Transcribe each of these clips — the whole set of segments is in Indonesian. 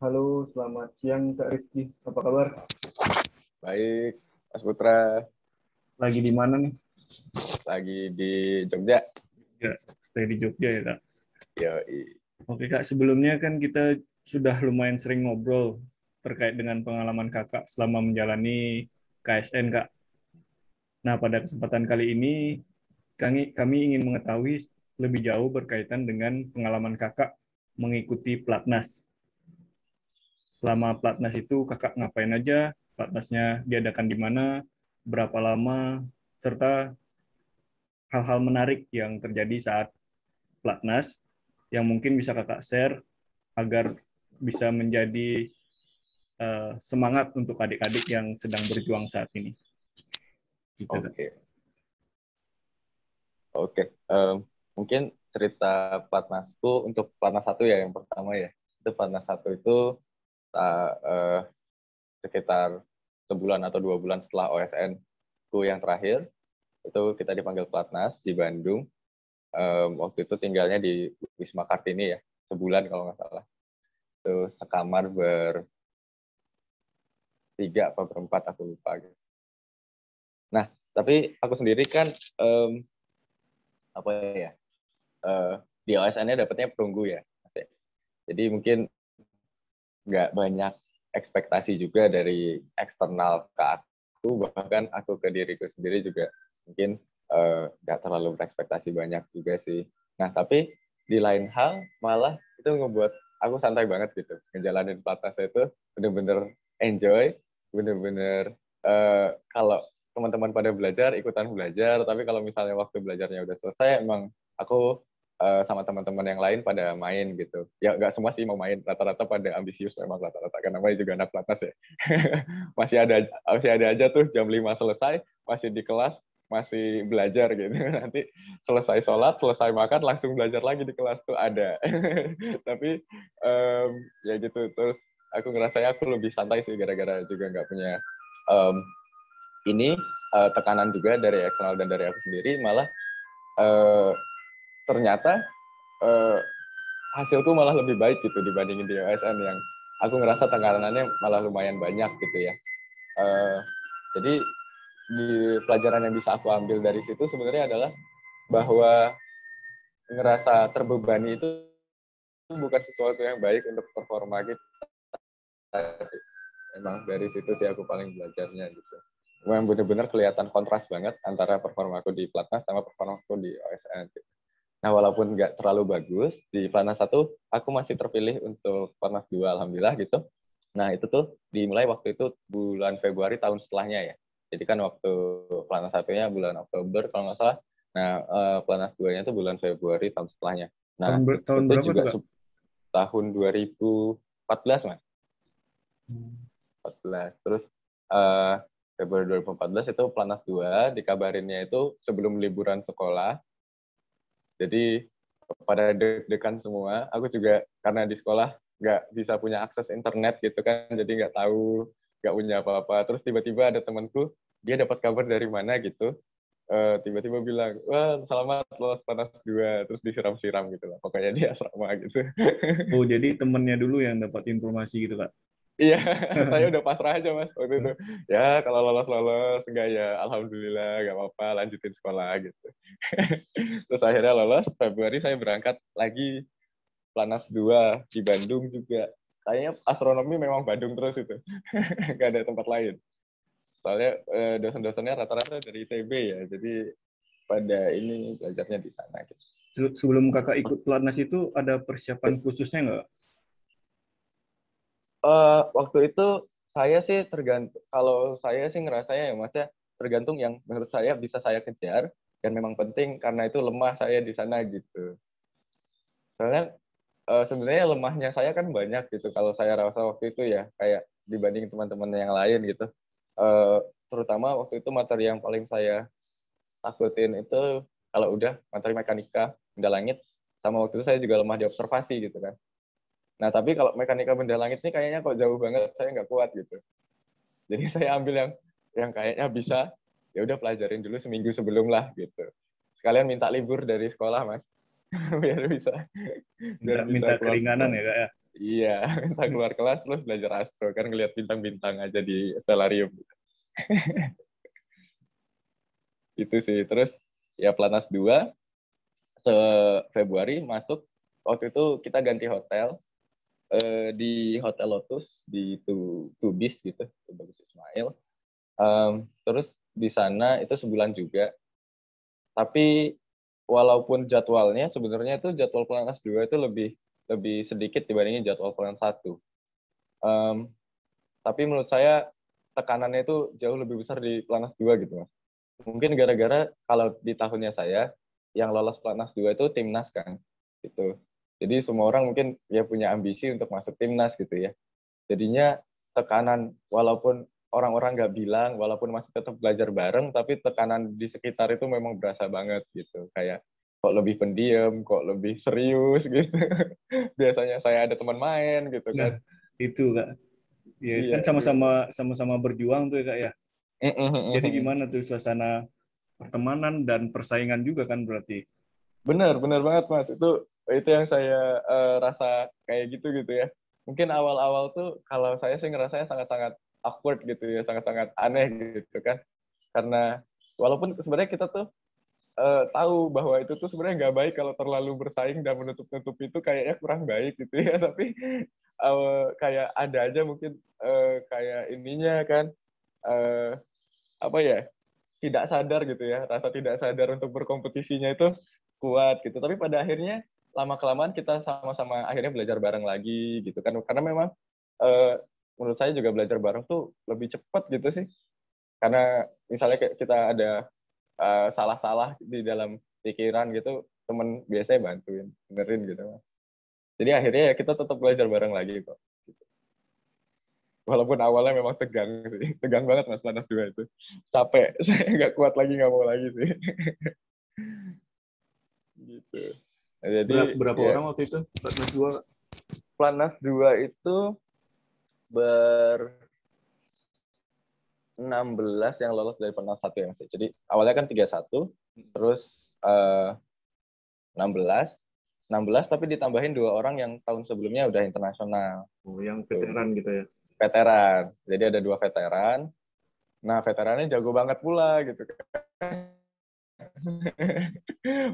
Halo, selamat siang Kak Rizky. Apa kabar? Baik, Mas Putra, Lagi di mana nih? lagi di Jogja. Ya, stay di Jogja ya Kak. Yoi. Oke Kak, sebelumnya kan kita sudah lumayan sering ngobrol terkait dengan pengalaman Kakak selama menjalani KSN Kak. Nah, pada kesempatan kali ini kami ingin mengetahui lebih jauh berkaitan dengan pengalaman Kakak mengikuti Platnas. Selama Platnas itu Kakak ngapain aja? Platnasnya diadakan di mana? Berapa lama? Serta hal-hal menarik yang terjadi saat Platnas yang mungkin bisa Kakak share agar bisa menjadi semangat untuk adik-adik yang sedang berjuang saat ini. Gitu, Kak. Oke, oke. Mungkin cerita Platnasku untuk Platnas 1 ya yang pertama ya. Itu Platnas 1 itu eh, sekitar sebulan atau 2 bulan setelah OSN ku yang terakhir. Itu kita dipanggil Platnas di Bandung. Waktu itu tinggalnya di Wisma Kartini ya. Sebulan kalau nggak salah. Itu sekamar bertiga apa berempat aku lupa gitu. Nah, tapi aku sendiri kan apa ya di OSN-nya dapatnya perunggu ya. Jadi mungkin nggak banyak ekspektasi juga dari eksternal ke aku, bahkan aku ke diriku sendiri juga mungkin nggak terlalu berekspektasi banyak juga sih. Nah, tapi di lain hal malah itu ngebuat aku santai banget gitu. Ngejalanin Platnas itu bener-bener enjoy, bener-bener kalau teman-teman pada belajar, ikutan belajar, tapi kalau misalnya waktu belajarnya udah selesai, emang aku sama teman-teman yang lain pada main gitu. Ya nggak semua sih mau main, rata-rata pada ambisius memang rata-rata, karena namanya juga anak Platnas ya. masih ada aja tuh jam 5 selesai, masih di kelas, masih belajar gitu. Nanti selesai sholat, selesai makan, langsung belajar lagi di kelas tuh ada. Tapi ya gitu, terus aku ngerasanya aku lebih santai sih, gara-gara juga nggak punya um, ini tekanan juga dari eksternal dan dari aku sendiri, malah uh, ternyata uh, hasilku malah lebih baik gitu dibandingin di OSN yang aku ngerasa tekanannya malah lumayan banyak gitu ya. Jadi di pelajaran yang bisa aku ambil dari situ sebenarnya adalah bahwa ngerasa terbebani itu bukan sesuatu yang baik untuk performa kita. Emang dari situ sih aku paling belajarnya gitu. Memang benar-benar kelihatan kontras banget antara performaku di Platnas sama performaku di OSN. Gitu. Nah, walaupun nggak terlalu bagus, di Platnas 1, aku masih terpilih untuk Platnas 2, alhamdulillah gitu. Nah, itu tuh dimulai waktu itu bulan Februari tahun setelahnya ya. Jadi kan waktu Platnas 1-nya bulan Oktober, kalau nggak salah. Nah, Platnas 2-nya itu bulan Februari tahun setelahnya. Nah, Tahun itu berapa tuh, juga Kak? tahun 2014, Mas. 14. Terus Februari 2014 itu Platnas 2, dikabarinnya itu sebelum liburan sekolah. Jadi pada deg-degan semua. Aku juga karena di sekolah nggak bisa punya akses internet gitu kan, jadi nggak tahu, nggak punya apa-apa. Terus tiba-tiba ada temanku, dia dapat kabar dari mana gitu, tiba-tiba bilang, wah selamat lolos Platnas 2, terus disiram-siram gitu lah. Pokoknya dia asrama gitu. Oh, jadi temennya dulu yang dapat informasi gitu, Kak? Iya, saya udah pasrah aja mas waktu itu. Ya kalau lolos-lolos, enggak ya alhamdulillah, nggak apa-apa, lanjutin sekolah gitu. Terus akhirnya lolos, Februari saya berangkat lagi Planas 2 di Bandung juga. Kayaknya astronomi memang Bandung terus itu. Nggak ada tempat lain. Soalnya dosen-dosennya rata-rata dari ITB ya, jadi pada ini belajarnya di sana. Gitu. Sebelum Kakak ikut Pelatnas itu ada persiapan khususnya nggak? Waktu itu saya sih tergantung, kalau saya sih ngerasanya ya maksudnya tergantung yang menurut saya bisa saya kejar dan memang penting karena itu lemah saya di sana gitu. Soalnya sebenarnya lemahnya saya kan banyak gitu kalau saya rasa waktu itu ya kayak dibanding teman-teman yang lain gitu. Uh, Terutama waktu itu materi yang paling saya takutin itu kalau udah materi mekanika benda langit, sama waktu itu saya juga lemah di observasi gitu kan. Nah tapi kalau mekanika benda langit ini kayaknya kok jauh banget, saya nggak kuat gitu. Jadi saya ambil yang kayaknya bisa, ya udah pelajarin dulu seminggu sebelum lah gitu. Sekalian minta libur dari sekolah mas, biar bisa Minta keluar keringanan sekolah. ya, Kak ya? Iya, minta keluar kelas terus belajar astro kan ngeliat bintang-bintang aja di stellarium. Itu sih. Terus ya Planas 2 Februari masuk, waktu itu kita ganti hotel di Hotel Lotus di Tubis gitu, Tubis Ismail. Terus di sana itu sebulan juga. Tapi walaupun jadwalnya sebenarnya itu jadwal Planas 2 itu lebih lebih sedikit dibandingin jadwal Planas 1. Tapi menurut saya tekanannya itu jauh lebih besar di Planas 2 gitu, Mas. Mungkin gara-gara kalau di tahunnya saya yang lolos Planas 2 itu timnas kan gitu. Jadi semua orang mungkin ya punya ambisi untuk masuk timnas gitu ya. Jadinya tekanan walaupun orang-orang nggak bilang, walaupun masih tetap belajar bareng, tapi tekanan di sekitar itu memang berasa banget gitu. Kayak kok lebih pendiam, kok lebih serius gitu. Biasanya saya ada teman main gitu Nah, kan. itu Kak. Ya, Iya, kan sama-sama berjuang tuh ya Kak ya. Jadi gimana tuh suasana pertemanan dan persaingan juga kan berarti. bener, bener banget Mas. Itu yang saya rasa kayak gitu gitu ya. Mungkin awal-awal tuh kalau saya sih ngerasanya sangat-sangat awkward gitu ya, sangat-sangat aneh gitu kan. Karena walaupun sebenarnya kita tuh tahu bahwa itu tuh sebenarnya nggak baik kalau terlalu bersaing dan menutup-nutup itu kayaknya kurang baik gitu ya. Tapi kayak ada aja mungkin kayak ininya kan uh, apa ya, tidak sadar gitu ya, rasa tidak sadar untuk berkompetisinya itu kuat gitu. Tapi pada akhirnya lama kelamaan kita sama-sama akhirnya belajar bareng lagi gitu kan. Karena memang uh, menurut saya juga belajar bareng tuh lebih cepat gitu sih. Karena misalnya kayak kita ada salah-salah di dalam pikiran gitu, temen biasanya bantuin, benerin gitu. Jadi akhirnya ya kita tetap belajar bareng lagi kok. Walaupun awalnya memang tegang sih, tegang banget Mas Planas 2 itu. Capek, saya nggak kuat lagi, nggak mau lagi sih. Gitu. Nah, jadi Berapa ya orang waktu itu? Platnas 2? Planas 2 itu ber 16 yang lolos dari Planas 1 ya Mas. Jadi awalnya kan 31, terus 16, 16 tapi ditambahin 2 orang yang tahun sebelumnya udah internasional. Oh, yang Tuh. veteran gitu ya. Veteran. Jadi ada 2 veteran. Nah, veterannya jago banget pula gitu kan.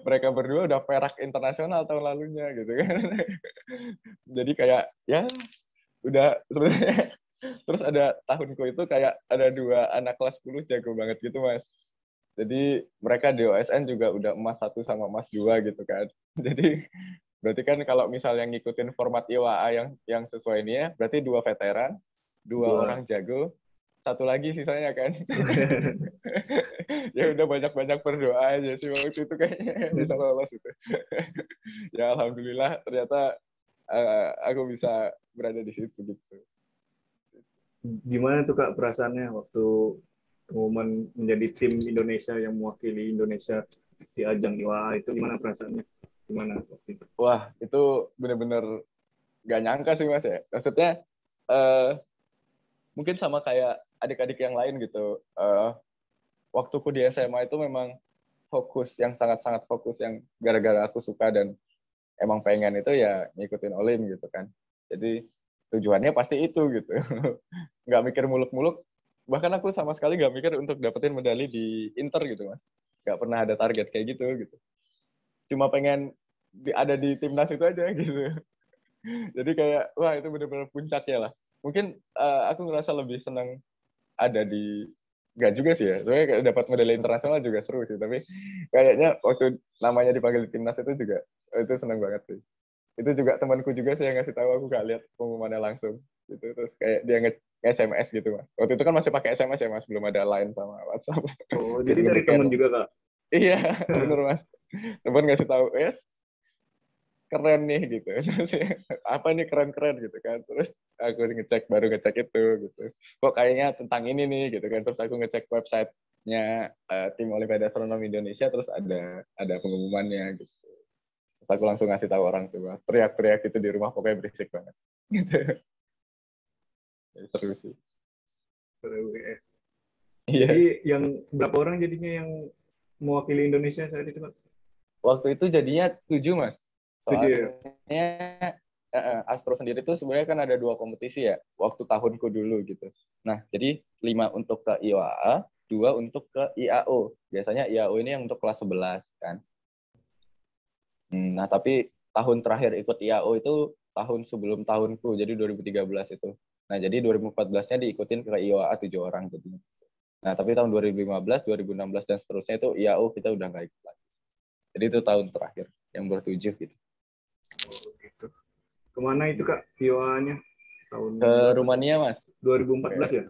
Mereka berdua udah perak internasional tahun lalunya gitu kan. Jadi kayak ya udah sebenarnya terus ada tahunku itu kayak ada 2 anak kelas 10 jago banget gitu Mas. Jadi mereka di OSN juga udah emas 1 sama emas 2 gitu kan. Jadi berarti kan kalau misalnya ngikutin format IWA yang sesuai ini ya, berarti 2 veteran, 2 orang Dua. jago, 1 lagi sisanya kan. Ya udah banyak-banyak berdoa aja sih waktu itu kayaknya bisa lolos itu. Ya alhamdulillah ternyata aku bisa berada di situ gitu. Gimana tuh Kak perasaannya waktu pengumuman menjadi tim Indonesia yang mewakili Indonesia di ajang IWA itu gimana perasaannya? Gimana waktu itu? Wah itu bener-bener gak nyangka sih Mas ya. Maksudnya uh, mungkin sama kayak adik-adik yang lain gitu. Waktuku di SMA itu memang fokus yang sangat-sangat fokus yang gara-gara aku suka dan emang pengen itu ya ngikutin Olim gitu kan. Jadi tujuannya pasti itu gitu. Nggak mikir muluk-muluk. Bahkan aku sama sekali nggak mikir untuk dapetin medali di Inter gitu Mas. Nggak pernah ada target kayak gitu. Cuma pengen ada di timnas itu aja gitu. Jadi kayak wah itu benar-benar puncaknya lah. Mungkin aku ngerasa lebih senang ada di Gak juga sih ya, sebenarnya kayak dapat medali internasional juga seru sih, tapi kayaknya waktu namanya dipanggil di timnas itu seneng banget sih. Itu juga temanku juga sih yang ngasih tahu, aku gak lihat pengumumannya langsung gitu, terus kayak dia nge-SMS gitu Mas. Waktu itu kan masih pakai SMS ya Mas, belum ada Line sama WhatsApp. Oh, Jadi jadi dari ngetik teman juga Kak? iya bener Mas, teman ngasih tahu ya keren nih gitu. Terus ya, apa nih keren-keren gitu kan. Terus aku baru ngecek itu gitu. Kok kayaknya tentang ini nih gitu kan. Terus aku ngecek websitenya tim Olimpiade Astronomi Indonesia, terus ada pengumumannya gitu. Terus aku langsung ngasih tahu orang tua. Teriak-teriak itu di rumah pokoknya berisik banget. Gitu. Jadi seru sih. Jadi Iya. yang berapa orang jadinya yang mewakili Indonesia saat itu Kak? Waktu itu jadinya 7 Mas. 7 ya? Soalnya Astro sendiri tuh sebenarnya kan ada 2 kompetisi ya, waktu tahunku dulu gitu. Nah, jadi 5 untuk ke IOAA, 2 untuk ke IAO. Biasanya IAO ini yang untuk kelas 11 kan. Nah, tapi tahun terakhir ikut IAO itu tahun sebelum tahunku, jadi 2013 itu. Nah, jadi 2014-nya diikutin ke IOAA 7 orang jadinya. Nah, tapi tahun 2015, 2016, dan seterusnya itu IAO kita udah nggak ikut lagi. Jadi itu tahun terakhir yang bertujuh gitu. Gitu. Kemana itu Kak vioanya? Tahun Ke berapa? Rumania, Mas. 2014 ya?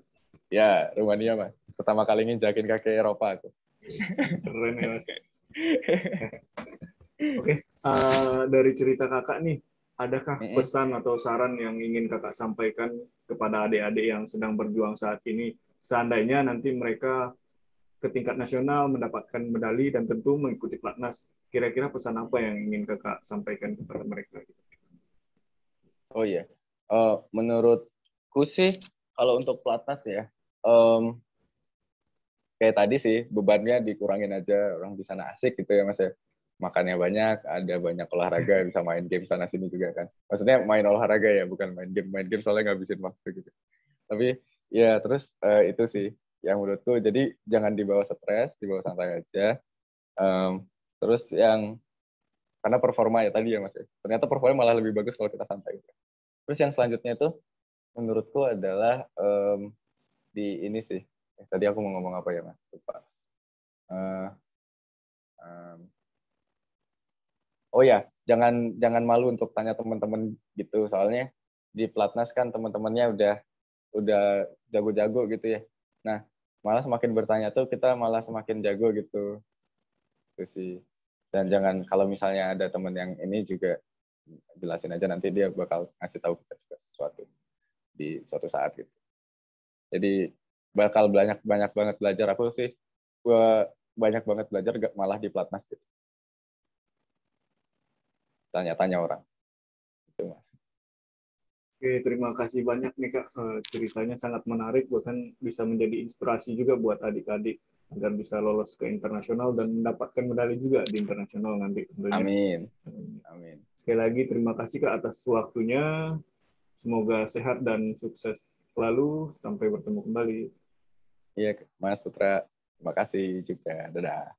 Ya, Rumania, Mas. Pertama kali nginjakin kaki Eropa aku. Keren ya Mas. Oke, dari cerita kakak nih, adakah pesan atau saran yang ingin kakak sampaikan kepada adik-adik yang sedang berjuang saat ini? Seandainya nanti mereka ke tingkat nasional mendapatkan medali dan tentu mengikuti pelatnas, kira-kira pesan apa yang ingin kakak sampaikan kepada mereka? Oh iya, menurutku sih kalau untuk pelatnas ya, kayak tadi sih bebannya dikurangin aja, orang di sana asik gitu ya Mas ya. Makannya banyak, ada banyak olahraga, bisa main game sana sini juga kan. Maksudnya main olahraga ya, bukan main game. Main game soalnya ngabisin waktu gitu. Tapi ya terus itu sih yang menurutku. Jadi jangan dibawa stres, dibawa santai aja. Terus yang karena performa ya tadi ya Mas ya. Ternyata performa malah lebih bagus kalau kita santai. Terus yang selanjutnya itu menurutku adalah di ini sih. Tadi aku mau ngomong apa ya Mas? Lupa. Oh ya, jangan malu untuk tanya teman-teman gitu. Soalnya di Platnas kan teman-temannya udah jago-jago gitu ya. Nah, malah semakin bertanya tuh kita malah semakin jago gitu. Itu sih. Dan jangan kalau misalnya ada teman yang ini juga jelasin aja, nanti dia bakal ngasih tahu kita juga sesuatu di suatu saat gitu. Jadi bakal banyak banget belajar. Aku sih gua banyak banget belajar malah di Platnas gitu. Tanya-tanya orang. Itu Mas. Oke, terima kasih banyak nih Kak. Ceritanya sangat menarik, bahkan bisa menjadi inspirasi juga buat adik-adik agar bisa lolos ke internasional dan mendapatkan medali juga di internasional nanti tentunya. Amin. Amin. Sekali lagi terima kasih Kak atas waktunya. Semoga sehat dan sukses selalu. Sampai bertemu kembali. Iya, Mas Putra. Terima kasih juga. Dadah.